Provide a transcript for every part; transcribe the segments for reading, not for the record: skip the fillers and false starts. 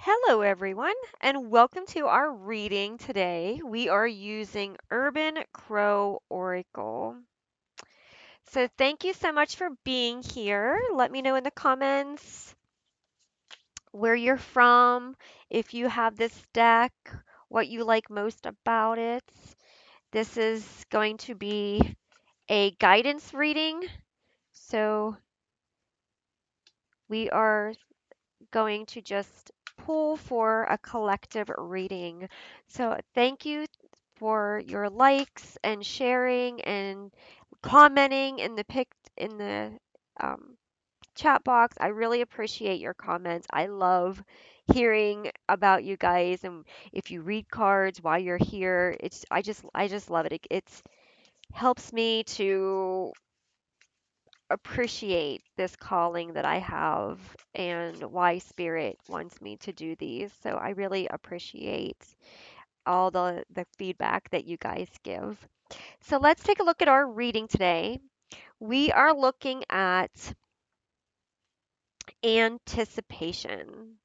Hello, everyone, and welcome to our reading today. We are using Urban Crow Oracle. So, thank you so much for being here. Let me know in the comments where you're from, if you have this deck, what you like most about it. This is going to be a guidance reading. So, we are going to just pull for a collective reading. So thank you for your likes and sharing and commenting in the chat box. I really appreciate your comments. I love hearing about you guys, and if you read cards while you're here, I just love it. It's helps me to appreciate this calling that I have and why Spirit wants me to do these. So I really appreciate all the feedback that you guys give. So let's take a look at our reading today. We are looking at anticipation.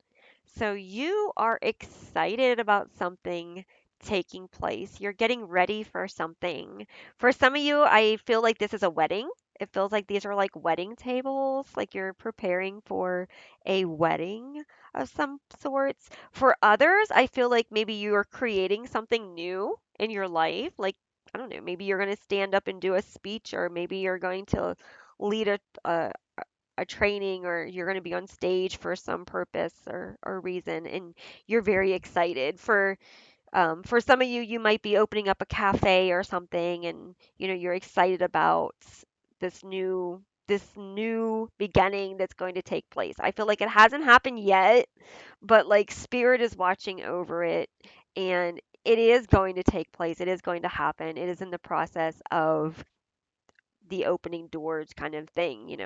So you are excited about something taking place. You're getting ready for something. For some of you, I feel like this is a wedding. It feels like these are like wedding tables, like you're preparing for a wedding of some sorts. For others, I feel like maybe you are creating something new in your life. Like, I don't know, maybe you're going to stand up and do a speech, or maybe you're going to lead a training, or you're going to be on stage for some purpose or reason, and you're very excited. For some of you, you might be opening up a cafe or something, and you're excited about this new beginning that's going to take place. I feel like it hasn't happened yet, but like Spirit is watching over it, and it is going to take place. It is going to happen. It is in the process of the opening doors kind of thing.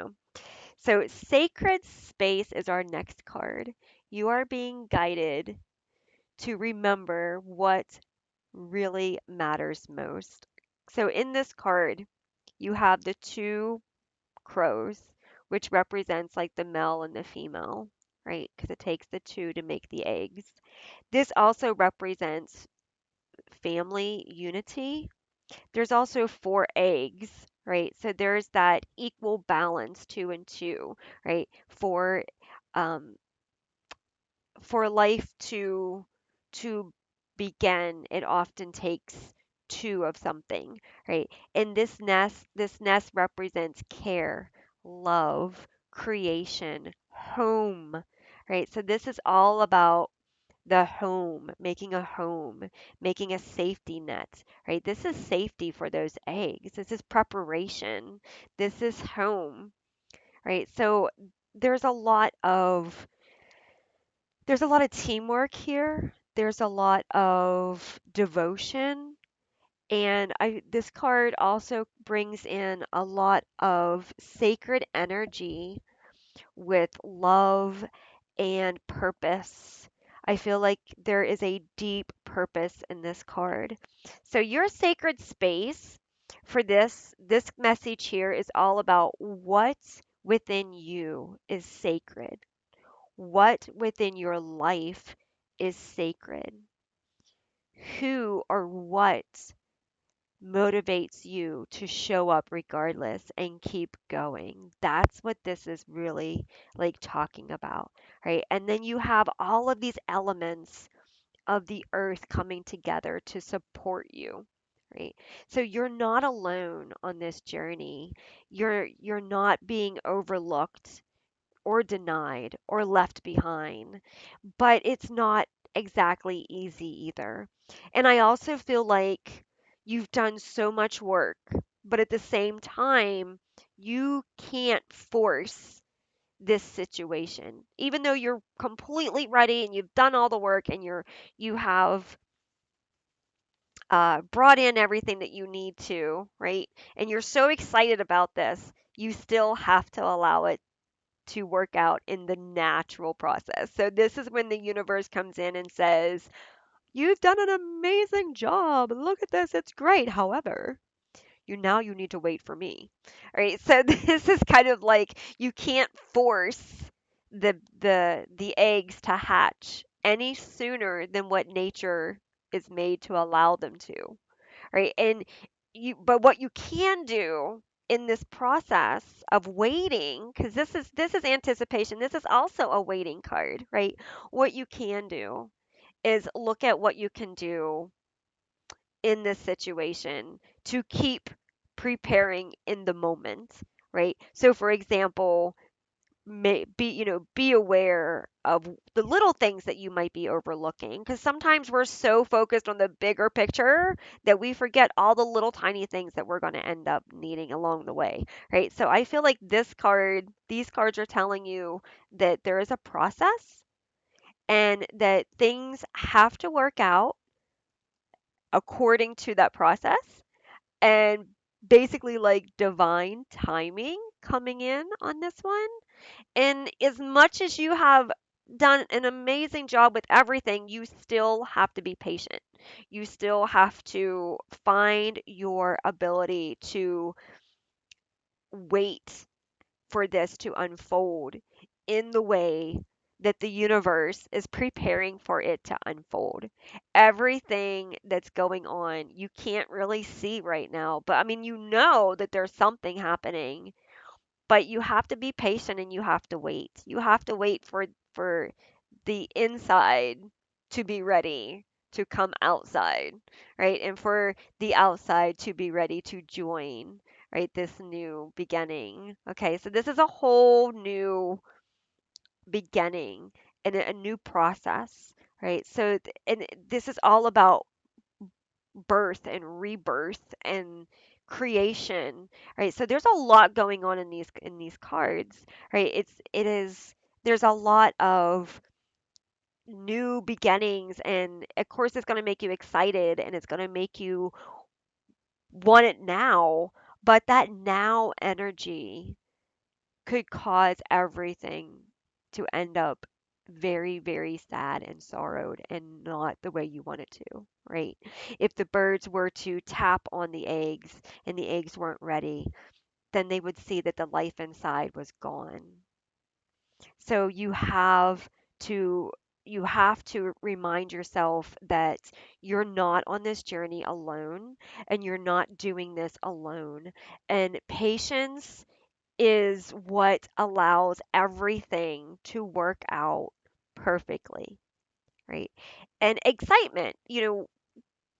So, sacred space is our next card. You are being guided to remember what really matters most. So, in this card, you have the two crows, which represents like the male and the female, right? Because it takes the two to make the eggs. This also represents family unity. There's also four eggs, right? So there's that equal balance, two and two, right? Um, for life to begin, it often takes two of something, right? And this nest represents care, love, creation, home, right? So this is all about the home, making a safety net, right? This is safety for those eggs. This is preparation. This is home, right? So there's a lot of there's a lot of teamwork here. There's a lot of devotion. And this card also brings in a lot of sacred energy with love and purpose. I feel like there is a deep purpose in this card. So your sacred space for this message here is all about what within you is sacred. What within your life is sacred? Who or what motivates you to show up regardless and keep going? That's what this is really like talking about, right? And then you have all of these elements of the earth coming together to support you. Right. So you're not alone on this journey. You're not being overlooked or denied or left behind, but it's not exactly easy either. And I also feel like you've done so much work, but at the same time, you can't force this situation. Even though you're completely ready and you've done all the work and you have brought in everything that you need to, right? And you're so excited about this, you still have to allow it to work out in the natural process. So this is when the universe comes in and says, "You've done an amazing job. Look at this. It's great. However, you need to wait for me." All right? So this is kind of like you can't force the eggs to hatch any sooner than what nature is made to allow them to, right? And but what you can do in this process of waiting, because this is anticipation, this is also a waiting card, right? What you can do is look at what you can do in this situation to keep preparing in the moment, right? So for example, be aware of the little things that you might be overlooking, because sometimes we're so focused on the bigger picture that we forget all the little tiny things that we're going to end up needing along the way, right? So I feel like these cards are telling you that there is a process and that things have to work out according to that process, and basically like divine timing coming in on this one. And as much as you have done an amazing job with everything, you still have to be patient. You still have to find your ability to wait for this to unfold in the way that the universe is preparing for it to unfold. Everything that's going on, you can't really see right now, but I mean, you know that there's something happening, but you have to be patient and you have to wait. You have to wait for the inside to be ready to come outside, right? And for the outside to be ready to join, right? This new beginning. Okay, so this is a whole new beginning and a new process, right? So and this is all about birth and rebirth and creation, right? So there's a lot going on in these cards, right? It is there's a lot of new beginnings, and of course it's going to make you excited and it's going to make you want it now, but that now energy could cause everything to end up very, very sad and sorrowed and not the way you want it to, right? If the birds were to tap on the eggs and the eggs weren't ready, then they would see that the life inside was gone. So to you have to remind yourself that you're not on this journey alone and you're not doing this alone. And patience is what allows everything to work out perfectly, right? And excitement,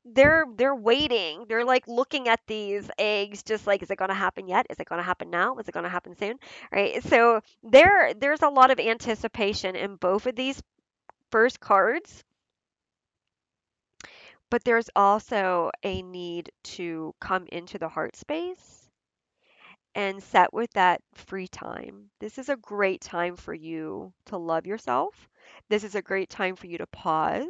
they're waiting. They're like looking at these eggs just like, is it going to happen yet? Is it going to happen now? Is it going to happen soon? Right? So there's a lot of anticipation in both of these first cards, but there's also a need to come into the heart space and set with that free time. This is a great time for you to love yourself. This is a great time for you to pause.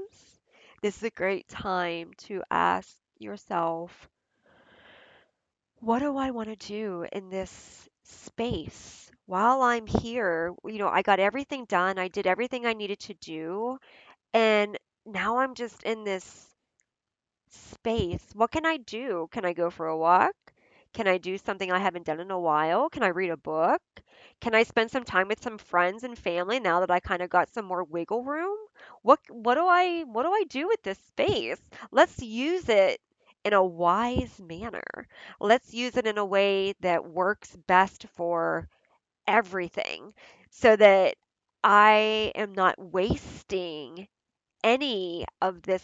This is a great time to ask yourself, what do I want to do in this space while I'm here? I got everything done. I did everything I needed to do. And now I'm just in this space. What can I do? Can I go for a walk? Can I do something I haven't done in a while? Can I read a book? Can I spend some time with some friends and family now that I kind of got some more wiggle room? What do I do with this space? Let's use it in a wise manner. Let's use it in a way that works best for everything so that I am not wasting any of this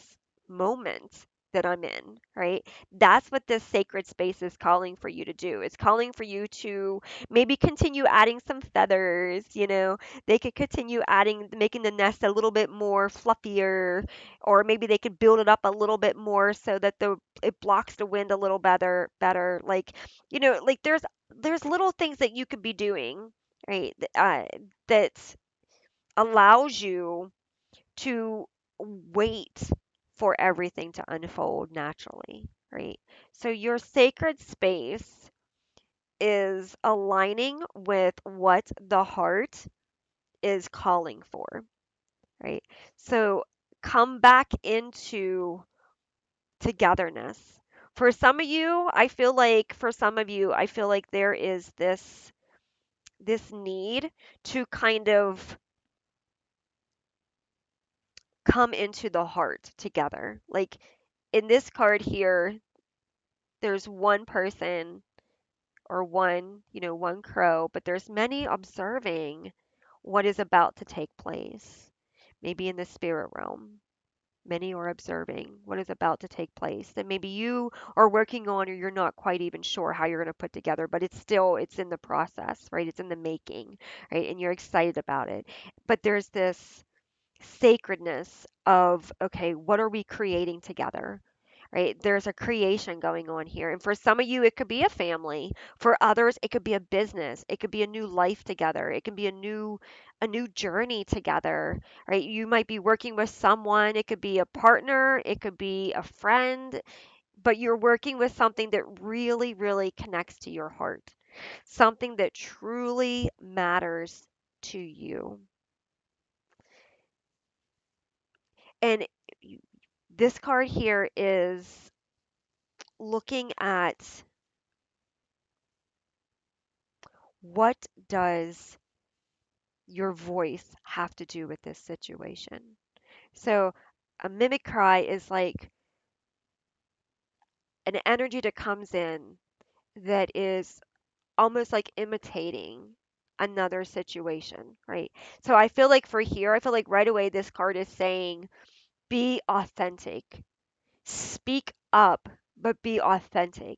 moment that I'm in, right? That's what this sacred space is calling for you to do. It's calling for you to maybe continue adding some feathers, They could continue making the nest a little bit more fluffier, or maybe they could build it up a little bit more so that it blocks the wind a little better. Like, like there's little things that you could be doing, right? That allows you to wait for everything to unfold naturally, right? So your sacred space is aligning with what the heart is calling for, right? So come back into togetherness. For some of you, I feel like there is this need to kind of come into the heart together. Like in this card here, there's one person or one, one crow, but there's many observing what is about to take place, maybe in the spirit realm. Many are observing what is about to take place that maybe you are working on or you're not quite even sure how you're going to put together, but it's in the process, right? It's in the making, right? And you're excited about it. But there's this sacredness of, okay, what are we creating together? Right? There's a creation going on here. And for some of you, it could be a family. For others, it could be a business. It could be a new life together. It can be a new journey together, right? You might be working with someone. It could be a partner. It could be a friend, but you're working with something that really, really connects to your heart, something that truly matters to you. And this card here is looking at what does your voice have to do with this situation. So a mimic cry is like an energy that comes in that is almost like imitating another situation, right? So I feel like for here, I feel like right away this card is saying be authentic. Speak up, but be authentic.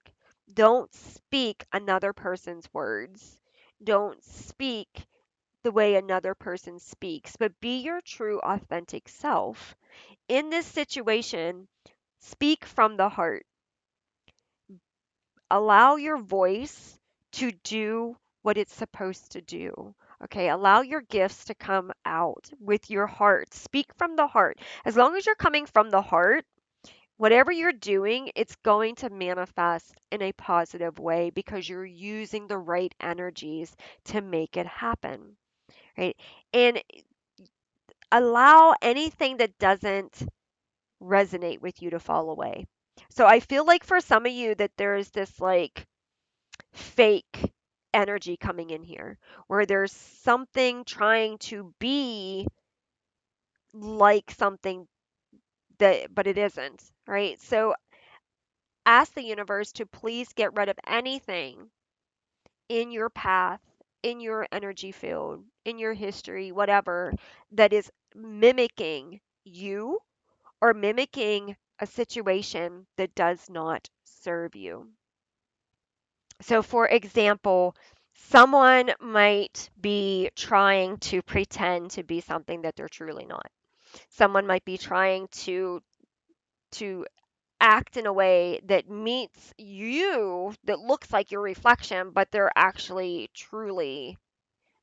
Don't speak another person's words. Don't speak the way another person speaks, but be your true, authentic self. In this situation, speak from the heart. Allow your voice to do what it's supposed to do. Okay, allow your gifts to come out with your heart. Speak from the heart. As long as you're coming from the heart, whatever you're doing, it's going to manifest in a positive way because you're using the right energies to make it happen, right? And allow anything that doesn't resonate with you to fall away. So I feel like for some of you that there's this like fake energy coming in here where there's something trying to be like something that but it isn't, right? So ask the universe to please get rid of anything in your path, in your energy field, in your history, whatever, that is mimicking you or mimicking a situation that does not serve you. So, for example, someone might be trying to pretend to be something that they're truly not. Someone might be trying to act in a way that meets you that looks like your reflection, but they're actually truly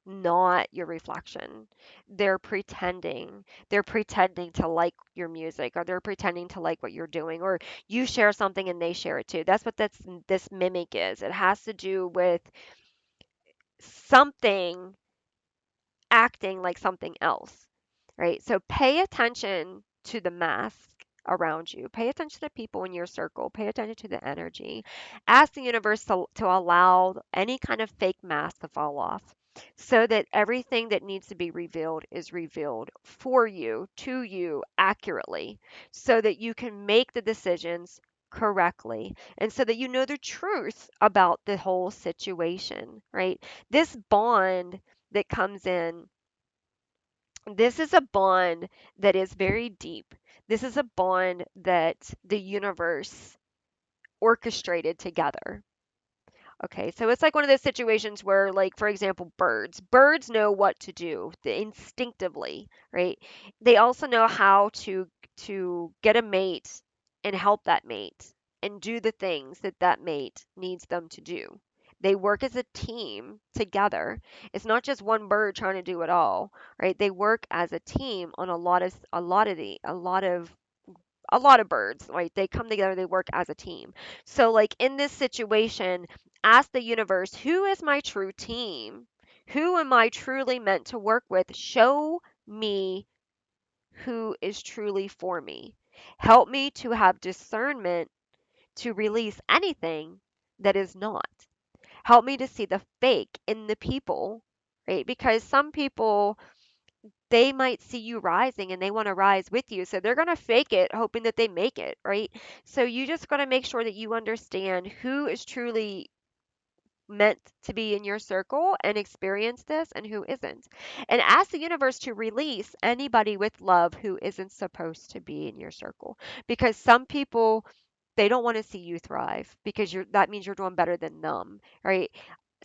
not your reflection. They're pretending. They're pretending to like your music or they're pretending to like what you're doing or you share something and they share it too. That's what this mimic is. It has to do with something acting like something else, right? So pay attention to the mask around you. Pay attention to the people in your circle. Pay attention to the energy. Ask the universe to allow any kind of fake mask to fall off so that everything that needs to be revealed is revealed for you, to you, accurately, so that you can make the decisions correctly and so that you know the truth about the whole situation, right? This bond that comes in, this is a bond that is very deep. This is a bond that the universe orchestrated together. Okay, so it's like one of those situations where, like, for example, birds know what to do instinctively, right? They also know how to get a mate and help that mate and do the things that that mate needs them to do. They work as a team together. It's not just one bird trying to do it all, right? They work as a team on a lot of birds, right? They come together, they work as a team. So, like in this situation, ask the universe, who is my true team? Who am I truly meant to work with? Show me who is truly for me. Help me to have discernment to release anything that is not. Help me to see the fake in the people, right? Because some people they might see you rising and they want to rise with you. So they're going to fake it, hoping that they make it, right? So you just got to make sure that you understand who is truly meant to be in your circle and experience this and who isn't. And ask the universe to release anybody with love who isn't supposed to be in your circle. Because some people, they don't want to see you thrive because that means you're doing better than them, right?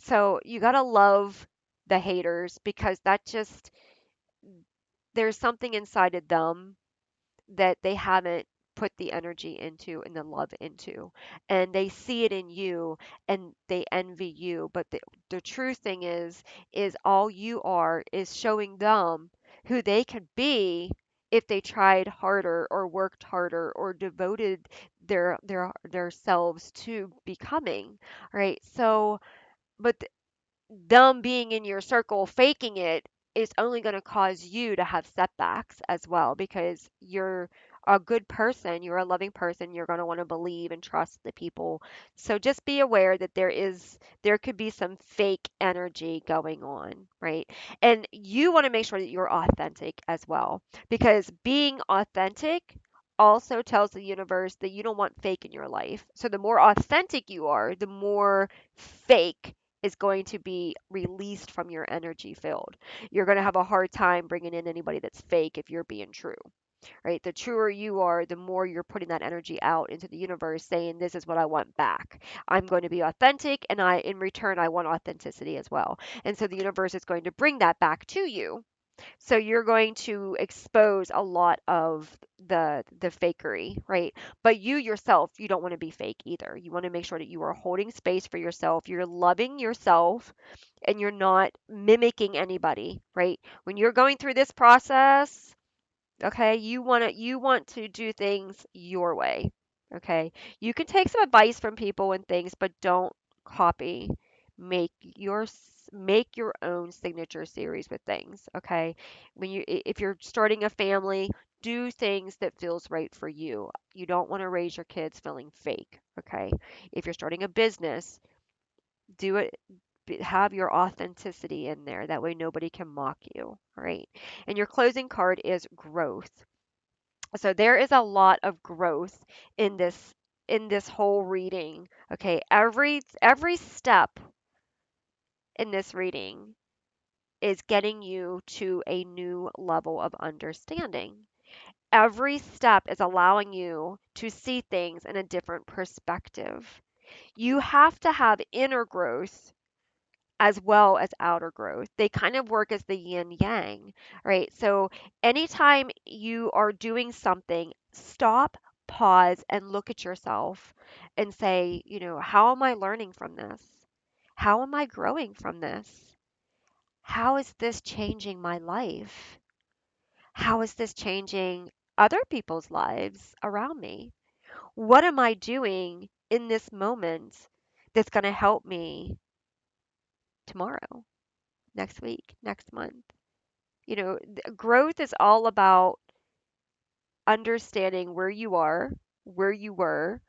So you got to love the haters because that just, there's something inside of them that they haven't put the energy into and the love into, and they see it in you and they envy you. But the true thing is all you are is showing them who they could be if they tried harder or worked harder or devoted their selves to becoming, right? So but them being in your circle faking it is only going to cause you to have setbacks as well, because you're a good person, you're a loving person, you're going to want to believe and trust the people. So just be aware that there could be some fake energy going on, right? And you want to make sure that you're authentic as well, because being authentic also tells the universe that you don't want fake in your life. So the more authentic you are, the more fake is going to be released from your energy field. You're going to have a hard time bringing in anybody that's fake if you're being true, right? The truer you are, the more you're putting that energy out into the universe saying, this is what I want back. I'm going to be authentic, and in return, I want authenticity as well. And so the universe is going to bring that back to you. So you're going to expose a lot of the fakery, right? But you yourself, you don't want to be fake either. You want to make sure that you are holding space for yourself. You're loving yourself and you're not mimicking anybody, right? When you're going through this process, okay, you want to do things your way. Okay? You can take some advice from people and things, but don't copy. Make your own signature series with things, okay? If you're starting a family, do things that feels right for you. You don't want to raise your kids feeling fake, okay? If you're starting a business, do it, have your authenticity in there. That way nobody can mock you, all right? And your closing card is growth. So there is a lot of growth in this whole reading. Okay, every step in this reading is getting you to a new level of understanding. Every step is allowing you to see things in a different perspective. You have to have inner growth as well as outer growth. They kind of work as the yin yang, right? So anytime you are doing something, stop, pause, and look at yourself and say, how am I learning from this? How am I growing from this? How is this changing my life? How is this changing other people's lives around me? What am I doing in this moment that's going to help me tomorrow, next week, next month? Growth is all about understanding where you are, where you were,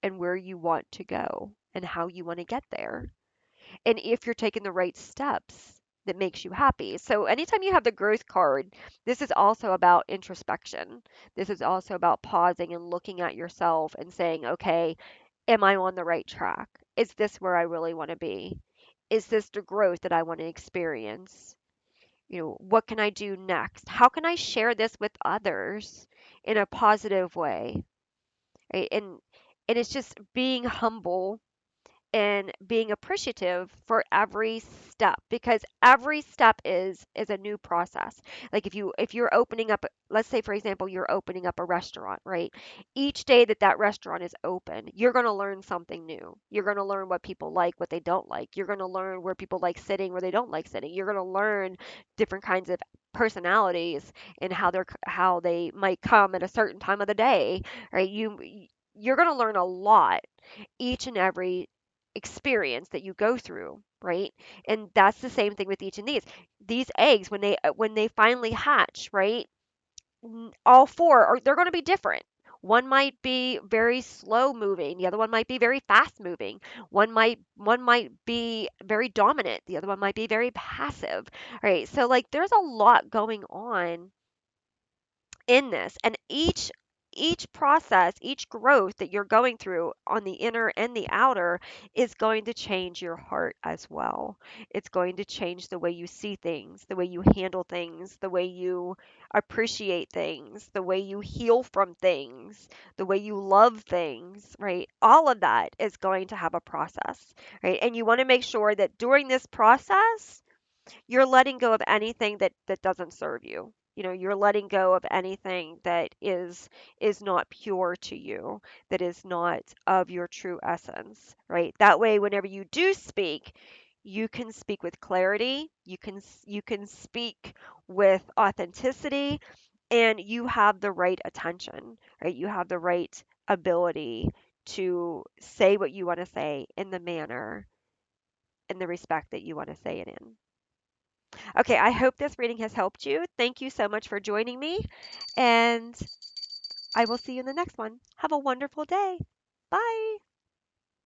and where you want to go and how you want to get there. And if you're taking the right steps that makes you happy. So anytime you have the growth card, this is also about introspection. This is also about pausing and looking at yourself and saying, okay, am I on the right track? Is this where I really want to be? Is this the growth that I want to experience? What can I do next? How can I share this with others in a positive way? Right? And it's just being humble and being appreciative for every step, because every step is a new process. Like if you're opening up, let's say for example you're opening up a restaurant, right? Each day that restaurant is open, you're going to learn something new. You're going to learn what people like, what they don't like. You're going to learn where people like sitting, where they don't like sitting. You're going to learn different kinds of personalities and how they might come at a certain time of the day, right? You're going to learn a lot each and every experience that you go through, right? And that's the same thing with each of these eggs when they finally hatch, right? All four are they're going to be different. One might be very slow moving, the other one might be very fast moving. One might be very dominant, the other one might be very passive. Right? So like there's a lot going on in this, and each process, each growth that you're going through on the inner and the outer is going to change your heart as well. It's going to change the way you see things, the way you handle things, the way you appreciate things, the way you heal from things, the way you love things, right? All of that is going to have a process, right? And you want to make sure that during this process you're letting go of anything that doesn't serve you. You're letting go of anything that is not pure to you, that is not of your true essence, right? That way whenever you do speak, you can speak with clarity, you can speak with authenticity, and you have the right attention, right? You have the right ability to say what you want to say in the manner, in the respect that you want to say it in. Okay, I hope this reading has helped you. Thank you so much for joining me, and I will see you in the next one. Have a wonderful day. Bye.